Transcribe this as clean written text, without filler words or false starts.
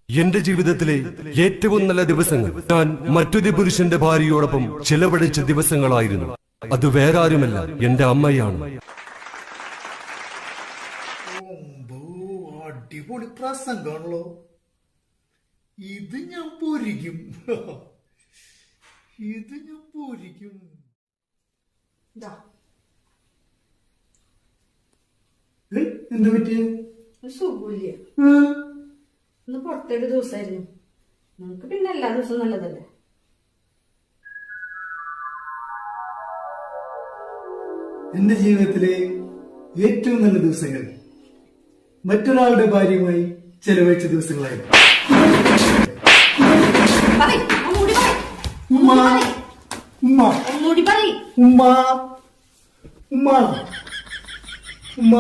എന്റെ ജീവിതത്തിലെ ഏറ്റവും നല്ല ദിവസങ്ങൾ ഞാൻ മറ്റൊരു പുരുഷന്റെ ഭാര്യയോടൊപ്പം ചിലവഴിച്ച ദിവസങ്ങളായിരുന്നു. അത് വേറെ ആരുമല്ല, എന്റെ അമ്മയാണ്. അടിപൊളി പ്രസംഗമാണല്ലോ. ഇത് ഞാൻ പൂരിക്കും. എന്താ പറ്റിയ സുഖമില്ല. ഇന്ന് പുറത്തേക്ക് ദിവസമായിരുന്നു. നമുക്ക് പിന്നെ എല്ലാ ദിവസവും നല്ലതല്ലേ. എന്റെ ജീവിതത്തിലെ ഏറ്റവും നല്ല ദിവസങ്ങൾ മറ്റൊരാളുടെ ഭാര്യയുമായി ചെലവഴിച്ച ദിവസങ്ങളായിരുന്നു. ഉമ്മ ഉമ്മ ഉമ്മ ഉമ്മ ഉമ്മ